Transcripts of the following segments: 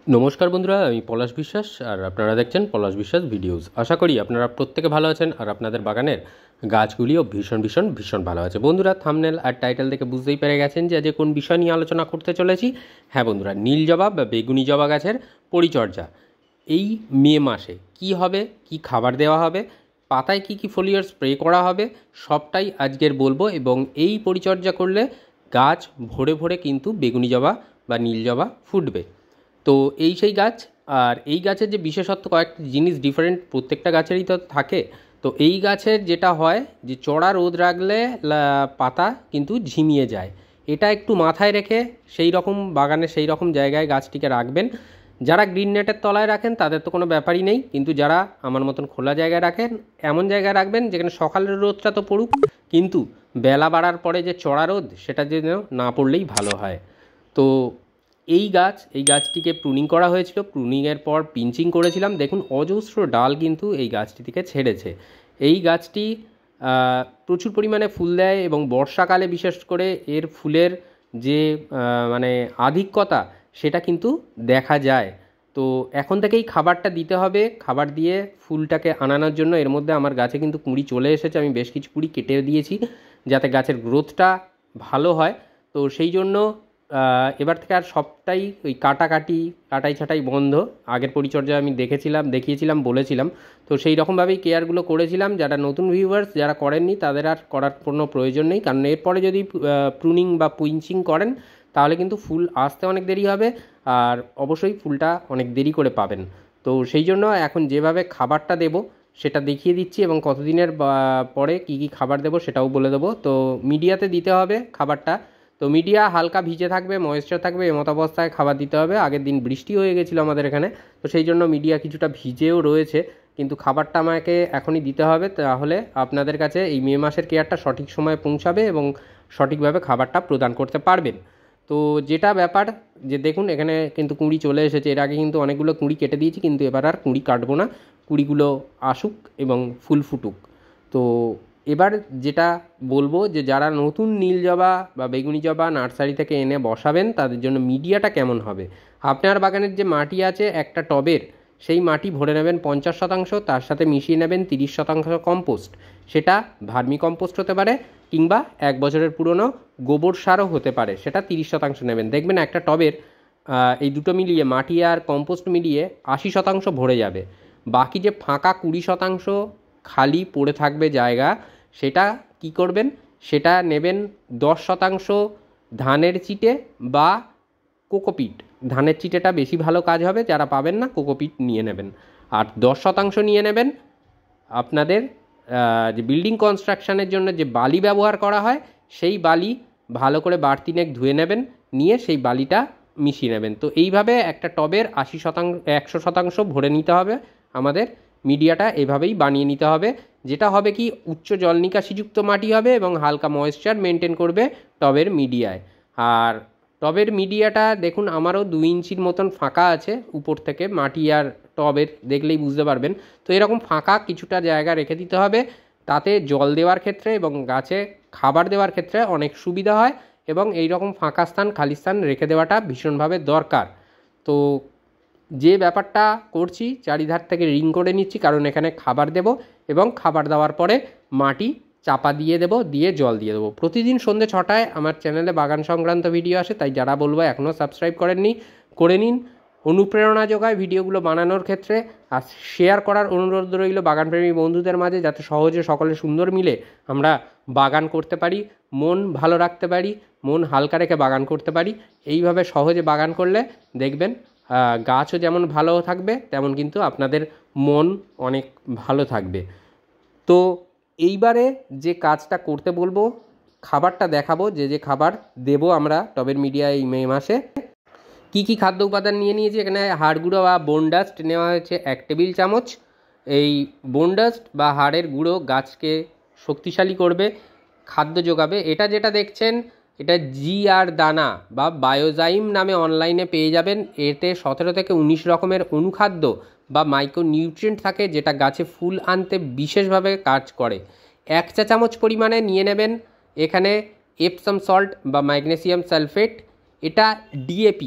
নমস্কার বন্ধুরা, আমি পলাশ বিশ্বাস আর আপনারা দেখছেন পলাশ বিশ্বাস ভিডিওস। আশা করি আপনারা প্রত্যেকে ভালো আছেন আর আপনাদের বাগানের গাছগুলিও ভীষণ ভালো আছে। বন্ধুরা, থাম্বনেল আর টাইটেল দেখে বুঝতেই পেরে গেছেন যে আজ কোন বিষয় নিয়ে আলোচনা করতে চলেছি। হ্যাঁ বন্ধুরা, নীল জবা বা বেগুনি জবা গাছের পরিচর্যা এই মে মাসে কি হবে, কি খাবার দেওয়া হবে, পাতায় কি কি ফোলিয়ার স্প্রে করা হবে, সবটাই আজকের বলবো। এবং এই পরিচর্যা করলে গাছ ভরে ভরে কিন্তু বেগুনি জবা বা নীল জবা ফুটবে। তো এই সেই গাছ। আর এই গাছের যে বিশেষত্ব, কয়েকটা জিনিস ডিফারেন্ট প্রত্যেকটা গাছেরই তো থাকে। তো এই গাছের যেটা হয় যে চড়া রোদ রাখলে পাতা কিন্তু ঝিমিয়ে যায়। এটা একটু মাথায় রেখে সেই রকম বাগানে সেই রকম জায়গায় গাছটিকে রাখবেন। যারা গ্রিন নেটের তলায় রাখেন তাদের তো কোনো ব্যাপারই নেই, কিন্তু যারা আমার মতন খোলা জায়গায় রাখেন এমন জায়গায় রাখবেন যেখানে সকালের রোদটা তো পড়ুক, কিন্তু বেলা বাড়ার পরে যে চড়া রোদ সেটা যেন না পড়লেই ভালো হয়। তো এই গাছটিকে প্রুনিং করা হয়েছিল, প্রুনিংয়ের পর পিঞ্চিং করেছিলাম। দেখুন অজস্র ডাল কিন্তু এই গাছটি থেকে ছেড়েছে। এই গাছটি প্রচুর পরিমাণে ফুল দেয় এবং বর্ষাকালে বিশেষ করে এর ফুলের যে মানে আধিক্যতা সেটা কিন্তু দেখা যায়। তো এখন থেকেই খাবারটা দিতে হবে। খাবার দিয়ে ফুলটাকে আনানোর জন্য এর মধ্যে আমার গাছে কিন্তু কুঁড়ি চলে এসেছে। আমি বেশ কিছু কুঁড়ি কেটে দিয়েছি যাতে গাছের গ্রোথটা ভালো হয়। তো সেই জন্য এবার থেকে আর সবটাই ওই কাটাই ছাঁটাই বন্ধ। আগের পরিচর্যা আমি দেখিয়েছিলাম, বলেছিলাম। তো সেই রকমভাবেই কেয়ারগুলো করেছিলাম। যারা নতুন ভিউয়ার্স যারা করেননি তাদের আর করার কোনো প্রয়োজন নেই, কারণ এরপরে যদি প্রুনিং বা পুইঞ্চিং করেন তাহলে কিন্তু ফুল আসতে অনেক দেরি হবে আর অবশ্যই ফুলটা অনেক দেরি করে পাবেন। তো সেই জন্য এখন যেভাবে খাবারটা দেব সেটা দেখিয়ে দিচ্ছি এবং কতদিনের পরে কী কী খাবার দেবো সেটাও বলে দেবো। তো মিডিয়াতে দিতে হবে খাবারটা। তো মিডিয়া হালকা ভিজে থাকবে, ময়েশ্চার থাকবে, এমতাবস্থায় খাবার দিতে হবে। আগের দিন বৃষ্টি হয়ে গেছিলো আমাদের এখানে, তো সেই জন্য মিডিয়া কিছুটা ভিজেও রয়েছে, কিন্তু খাবারটা আমাকে এখনই দিতে হবে। তাহলে আপনাদের কাছে এই মে মাসের কেয়ারটা সঠিক সময়ে পৌঁছাবে এবং সঠিকভাবে খাবারটা প্রদান করতে পারবেন। তো যেটা ব্যাপার যে দেখুন এখানে কিন্তু কুঁড়ি চলে এসেছে। এর আগে কিন্তু অনেকগুলো কুঁড়ি কেটে দিয়েছি, কিন্তু এবার আর কুঁড়ি কাটবো না। কুঁড়িগুলো আসুক এবং ফুল ফুটুক। তো এবার যেটা বলবো যে যারা নতুন নীল জবা বা বেগুনি জবা নার্সারি থেকে এনে বসাবেন তাদের জন্য মিডিয়াটা কেমন হবে। আপনার বাগানের যে মাটি আছে একটা টবের, সেই মাটি ভরে নেবেন 50%, তার সাথে মিশিয়ে নেবেন 30% কম্পোস্ট। সেটা ভার্মি কম্পোস্ট হতে পারে কিংবা 1 বছরের পুরনো গোবর সারও হতে পারে, সেটা 30% নেবেন। দেখবেন একটা টবের এই দুটো মিলিয়ে মাটি আর কম্পোস্ট মিলিয়ে 80% ভরে যাবে। বাকি যে ফাঁকা 20% খালি পড়ে থাকবে জায়গা, সেটা কি করবেন, সেটা নেবেন 10% ধানের চিটে বা কোকোপিট। ধানের চিটেটা বেশি ভালো কাজ হবে, যারা পাবেন না কোকোপিট নিয়ে নেবেন। আর 10% নিয়ে নেবেন আপনাদের যে বিল্ডিং কনস্ট্রাকশানের জন্য যে বালি ব্যবহার করা হয় সেই বালি ভালো করে বাড়তিনেক ধুয়ে নেবেন, নিয়ে সেই বালিটা মিশিয়ে নেবেন। তো এইভাবে একটা টবের 100% ভরে নিতে হবে আমাদের। মিডিয়াটা এভাবেই বানিয়ে নিতে হবে। যেটা হবে কি, উচ্চ জল নিকাশিযুক্ত মাটি হবে এবং হালকা ময়েশ্চার মেনটেন করবে টবের মিডিয়ায়। আর টবের মিডিয়াটা দেখুন আমারও 2 ইঞ্চির মতন ফাঁকা আছে উপর থেকে মাটি আর টবের, দেখলেই বুঝতে পারবেন। তো এরকম ফাঁকা কিছুটা জায়গা রেখে দিতে হবে, তাতে জল দেওয়ার ক্ষেত্রে এবং গাছে খাবার দেওয়ার ক্ষেত্রে অনেক সুবিধা হয়। এবং এই রকম ফাঁকা স্থান, খালি স্থান রেখে দেওয়াটা ভীষণভাবে দরকার। তো যে ব্যাপারটা করছি, চারিধার থেকে রিং করে নিচ্ছি, কারণ এখানে খাবার দেব এবং খাবার দেওয়ার পরে মাটি চাপা দিয়ে দেবো, দিয়ে জল দিয়ে দেবো। প্রতিদিন সন্ধ্যে 6টায় আমার চ্যানেলে বাগান সংক্রান্ত ভিডিও আসে, তাই যারা বলবো এখনও সাবস্ক্রাইব করেননি করে নিন। অনুপ্রেরণা যোগায় ভিডিওগুলো বানানোর ক্ষেত্রে। আর শেয়ার করার অনুরোধ রইল বাগানপ্রেমী বন্ধুদের মাঝে, যাতে সহজে সকলে সুন্দর মিলে আমরা বাগান করতে পারি, মন ভালো রাখতে পারি, মন হালকা রেখে বাগান করতে পারি। এইভাবে সহজে বাগান করলে দেখবেন গাছও যেমন ভালো থাকবে, তেমন কিন্তু আপনাদের মন অনেক ভালো থাকবে। তো এইবারে যে কাজটা করতে বলবো, খাবারটা দেখাবো, যে খাবার দেবো আমরা টবের মিডিয়ায় এই মে মাসে। কি কি খাদ্য উপাদান নিয়ে নিয়েছি, এখানে হাড় গুঁড়ো বা বোন ডাস্ট নেওয়া হয়েছে 1 টেবিল চামচ। এই বোন ডাস্ট বা হাড়ের গুঁড়ো গাছকে শক্তিশালী করবে, খাদ্য যোগাবে। এটা যেটা দেখছেন এটা GR দানা বা বায়োজাইম নামে অনলাইনে পেয়ে যাবেন। এতে 17 থেকে 19 রকমের অনুখাদ্য বা মাইক্রোনিউট্রিয়েন্ট থাকে, যেটা গাছে ফুল আনতে বিশেষভাবে কাজ করে। 1 চা চামচ পরিমাণে নিয়ে নেবেন এখানে এপসাম সল্ট বা ম্যাগনেসিয়াম সালফেট। এটা DAP,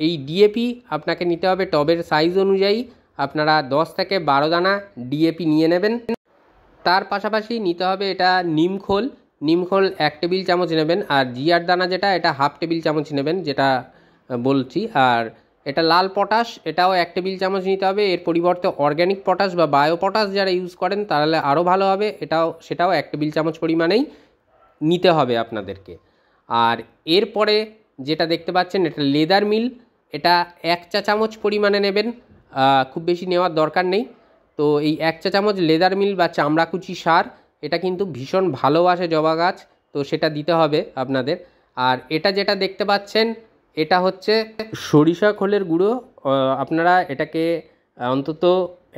এই ডিএপি আপনাকে নিতে হবে টবের সাইজ অনুযায়ী। আপনারা 10 থেকে 12 দানা ডিএপি নিয়ে নেবেন। তার পাশাপাশি নিতে হবে এটা নিমখোল। নিমখোল 1 টেবিল চামচ নেবেন। আর জিআর দানা যেটা, এটা 1/2 টেবিল চামচ নেবেন, যেটা বলছি। আর এটা লাল পটাশ, এটাও 1 টেবিল চামচ নিতে হবে। এর পরিবর্তে অর্গ্যানিক পটাশ বা বায়ো পটাশ যারা ইউজ করেন তাহলে আরও ভালো হবে। সেটাও 1 টেবিল চামচ পরিমাণেই নিতে হবে আপনাদেরকে। আর এরপরে যেটা দেখতে পাচ্ছেন, এটা লেদার মিল, এটা 1 চা চামচ পরিমাণে নেবেন, খুব বেশি নেওয়ার দরকার নেই। তো এই 1 চা চামচ লেদার মিল বা চামড়াকুচি সার, এটা কিন্তু ভীষণ ভালোবাসে জবা গাছ, তো সেটা দিতে হবে আপনাদের। আর এটা যেটা দেখতে পাচ্ছেন, এটা হচ্ছে সরিষা খোলের গুঁড়ো। আপনারা এটাকে অন্তত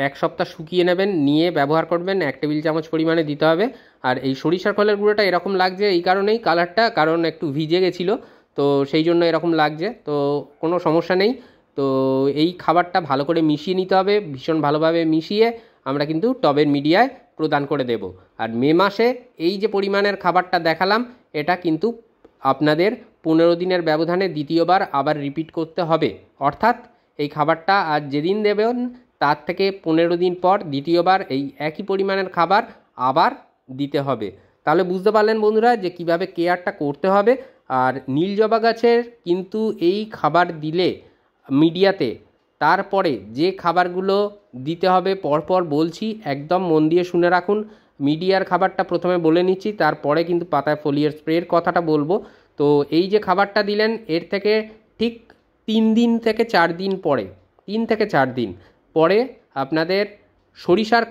1 সপ্তাহ শুকিয়ে নেবেন, নিয়ে ব্যবহার করবেন। 1 টেবিল চামচ পরিমাণে দিতে হবে। আর এই সরিষার খোলের গুঁড়োটা এরকম লাগছে এই কারণেই কালারটা, কারণ একটু ভিজে গেছিলো, তো সেই জন্য এরকম লাগছে। তো কোনো সমস্যা নেই। তো এই খাবারটা ভালো করে মিশিয়ে নিতে হবে। ভীষণ ভালোভাবে মিশিয়ে আমরা কিন্তু টবের মিডিয়ায় প্রদান করে দেব। আর মে মাসে এই যে পরিমাণের খাবারটা দেখালাম, এটা কিন্তু আপনাদের 15 দিনের ব্যবধানে দ্বিতীয়বার আবার রিপিট করতে হবে। অর্থাৎ এই খাবারটা আজ যেদিন দেবেন তার থেকে 15 দিন পর দ্বিতীয়বার এই একই পরিমাণের খাবার আবার দিতে হবে। তাহলে বুঝতে পারলেন বন্ধুরা যে কিভাবে কেয়ারটা করতে হবে। আর নীল জবা গাছের কিন্তু এই খাবার দিলে মিডিয়াতে, তারপরে যে খাবারগুলো দিতে হবে পরপর বলছি, একদম মন দিয়ে শুনে রাখুন। মিডিয়ার খাবারটা প্রথমে বলে নিচ্ছি, তারপরে কিন্তু পাতায় ফোলিয়ার স্প্রের কথাটা বলবো। তো এই যে খাবারটা দিলেন, এর থেকে ঠিক 3 দিন থেকে 4 দিন পরে, 3 থেকে 4 দিন পরে আপনাদের সরিষার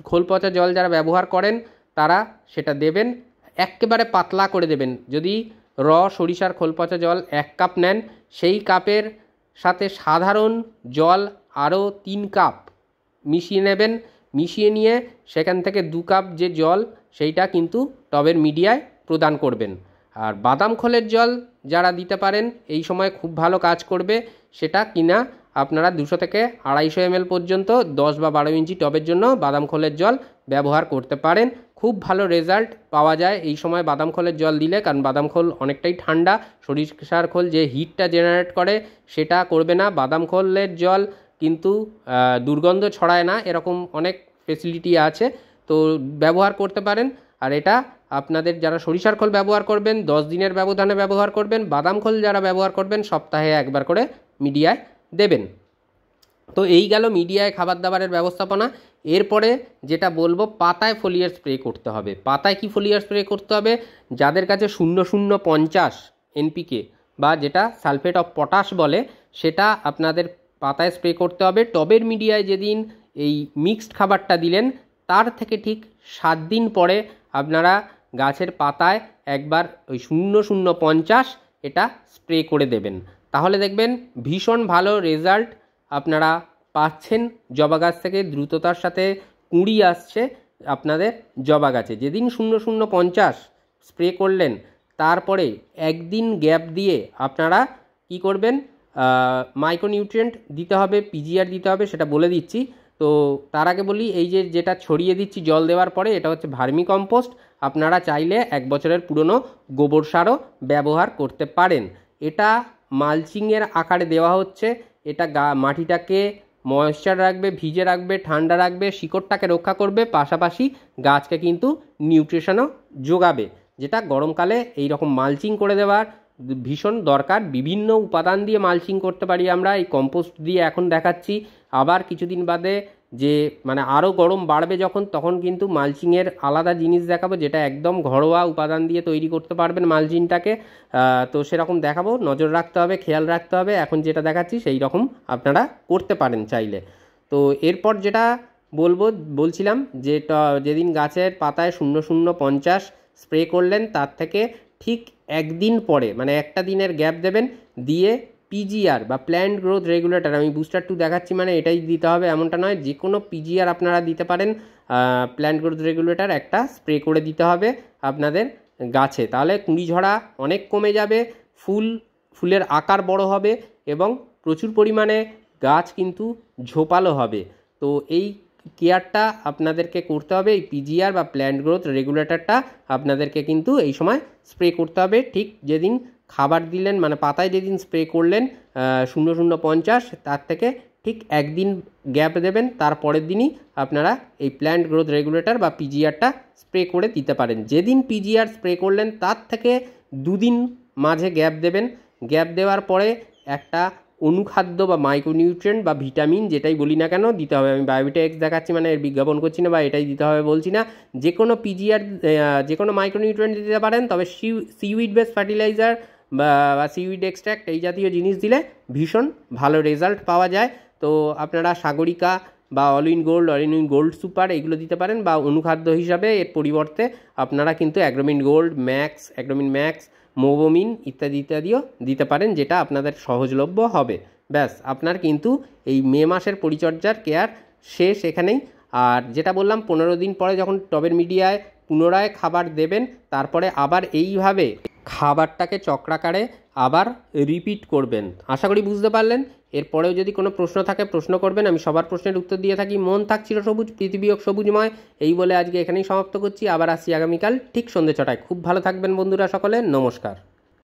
খোল পচা জল যারা ব্যবহার করেন তারা সেটা দেবেন। একেবারে পাতলা করে দেবেন। যদি সরিষার খোল পচা জল 1 কাপ নেন, সেই কাপের সাথে সাধারণ জল আরও 3 কাপ মিশিয়ে নেবেন। মিশিয়ে নিয়ে সেখান থেকে 2 কাপ যে জল, সেইটা কিন্তু টবের মিডিয়ায় প্রদান করবেন। আর বাদাম খোলের জল যারা দিতে পারেন এই সময় খুব ভালো কাজ করবে। সেটা কিনা আপনারা 200 থেকে 250 ml পর্যন্ত 10 বা 12 ইঞ্চি টবের জন্য বাদাম খোলের জল ব্যবহার করতে পারেন। খুব ভালো রেজাল্ট পাওয়া যায় এই সময় বাদাম খোলের জল দিলে, কারণ বাদাম খোল অনেকটাই ঠান্ডা। সরিষার খোল যে হিটটা জেনারেট করে সেটা করবে না। বাদাম খোলের জল কিন্তু দুর্গন্ধ ছড়ায় না, এরকম অনেক ফেসিলিটি আছে, তো ব্যবহার করতে পারেন। আর এটা আপনাদের যারা সরিষার খোল ব্যবহার করবেন 10 দিনের ব্যবধানে ব্যবহার করবেন। বাদাম খোল যারা ব্যবহার করবেন সপ্তাহে 1 বার করে মিডিয়ায় দেবেন। তো এই গেল মিডিয়ায় খাবার দাবারের ব্যবস্থাপনা। এরপরে যেটা বলবো, পাতায় ফোলিয়ার স্প্রে করতে হবে। পাতায় কি ফোলিয়ার স্প্রে করতে হবে? যাদের কাছে 0050 এনপিকে বা যেটা সালফেট অফ পটাশ বলে, সেটা আপনাদের পাতায় স্প্রে করতে হবে। টবের মিডিয়ায় যেদিন এই মিক্সড খাবারটা দিলেন তার থেকে ঠিক 7 দিন পরে আপনারা গাছের পাতায় একবার ওই 0050 এটা স্প্রে করে দেবেন। তাহলে দেখবেন ভীষণ ভালো রেজাল্ট আপনারা পাচ্ছেন। জবা গাছ থেকে দ্রুততার সাথে কুঁড়ি আসছে আপনাদের জবা গাছে। যেদিন 0050 স্প্রে করলেন তারপরে একদিন গ্যাপ দিয়ে আপনারা কি করবেন, মাইক্রোনিউট্রিয়েন্ট দিতে হবে, পিজিআর দিতে হবে, সেটা বলে দিচ্ছি। তো তার আগে বলি, এই যেটা ছড়িয়ে দিচ্ছি জল দেওয়ার পরে, এটা হচ্ছে ভার্মি কম্পোস্ট। আপনারা চাইলে 1 বছরের পুরনো গোবর সারও ব্যবহার করতে পারেন। এটা মালচিংয়ের আকারে দেওয়া হচ্ছে। এটা মাটিটাকে ময়েশ্চার রাখবে, ভিজে রাখবে, ঠান্ডা রাখবে, শিকড়টাকে রক্ষা করবে, পাশাপাশি গাছকে কিন্তু নিউট্রিশনও যোগাবে, যেটা গরমকালে এই রকম মালচিং করে দেওয়ার ভীষণ দরকার। বিভিন্ন উপাদান দিয়ে মালচিং করতে পারি আমরা, এই কম্পোস্ট দিয়ে এখন দেখাচ্ছি। আবার কিছুদিন বাদে যে মানে আরও গরম বাড়বে যখন, তখন কিন্তু মালচিংয়ের আলাদা জিনিস দেখাবো, যেটা একদম ঘরোয়া উপাদান দিয়ে তৈরি করতে পারবেন মালচিংটাকে। তো সেরকম দেখাবো, নজর রাখতে হবে, খেয়াল রাখতে হবে। এখন যেটা দেখাচ্ছি সেই রকম আপনারা করতে পারেন চাইলে। তো এরপর যেটা বলছিলাম যে যেদিন গাছের পাতায় 0050 স্প্রে করলেন তার থেকে ঠিক 1 দিন পরে, মানে একটা দিনের গ্যাপ দেবেন, দিয়ে পিজিআর বা প্ল্যান্ট গ্রোথ রেগুলেটর, আমি বুস্টার 2 দেখাচ্ছি মানে এটাই দিতে হবে এমনটা নয়, যে কোনো পিজিআর আপনারা দিতে পারেন। প্ল্যান্ট গ্রোথ রেগুলেটর একটা স্প্রে করে দিতে হবে আপনাদের গাছে। তাহলে কুঁড়ি ঝরা অনেক কমে যাবে, ফুলের আকার বড় হবে এবং প্রচুর পরিমাণে গাছ কিন্তু ঝোপালো হবে। তো এই কেয়ারটা আপনাদেরকে করতে হবে। এই পিজিআর বা প্ল্যান্ট গ্রোথ রেগুলেটরটা আপনাদেরকে কিন্তু এই সময় স্প্রে করতে হবে ঠিক যেদিন খাবার দিলেন, মানে পাতায় যেদিন স্প্রে করলেন 0050, তার থেকে ঠিক একদিন গ্যাপ দেবেন, তারপরের দিনই আপনারা এই প্ল্যান্ট গ্রোথ রেগুলেটর বা পিজিআরটা স্প্রে করে দিতে পারেন। যেদিন পিজিআর স্প্রে করলেন তার থেকে 2 দিন মাঝে গ্যাপ দেবেন। গ্যাপ দেওয়ার পরে একটা অনুখাদ্য বা মাইক্রোনিউট্রিয়েন্ট বা ভিটামিন, যেটাই বলি না কেন, দিতে হবে। আমি বায়োভিটা এক্স দেখাচ্ছি, মানে এর বিজ্ঞাপন করছি না বা এটাই দিতে হবে বলছি না। যে কোনো পিজিআর, যে কোনো মাইক্রোনিউট্রিয়েন্ট দিতে পারেন, তবে সিউইড বেস ফার্টিলাইজার বা সিউইড এক্সট্র্যাক্ট এই জাতীয় জিনিস দিলে ভীষণ ভালো রেজাল্ট পাওয়া যায়। তো আপনারা সাগরিকা বা অল ইন গোল্ড সুপার এগুলো দিতে পারেন, বা অনুখাদ্য হিসাবে এর পরিবর্তে আপনারা কিন্তু Agromin gold max, Agromin max, Mobomin ইত্যাদি ইত্যাদিও দিতে পারেন, যেটা আপনাদের সহজলভ্য হবে। ব্যাস, আপনার কিন্তু এই মে মাসের পরিচর্যার কেয়ার শেষ এখানেই। আর যেটা বললাম, 15 দিন পরে যখন টবের মিডিয়ায় পুনরায় খাবার দেবেন, তারপরে আবার এইভাবে খাবারটাকে চক্রাকারে আবার রিপিট করবেন। আশা করি বুঝতে পারলেন। এরপরেও যদি কোনো প্রশ্ন থাকে প্রশ্ন করবেন, আমি সবার প্রশ্নের উত্তর দিয়ে থাকি। মন থাক চিরসবুজ, পৃথিবী হোক সবুজময়, এই বলে আজকে এখানেই সমাপ্ত করছি। আবার আসছি আগামীকাল ঠিক সন্ধ্যে 6টায়। খুব ভালো থাকবেন বন্ধুরা সকলে, নমস্কার।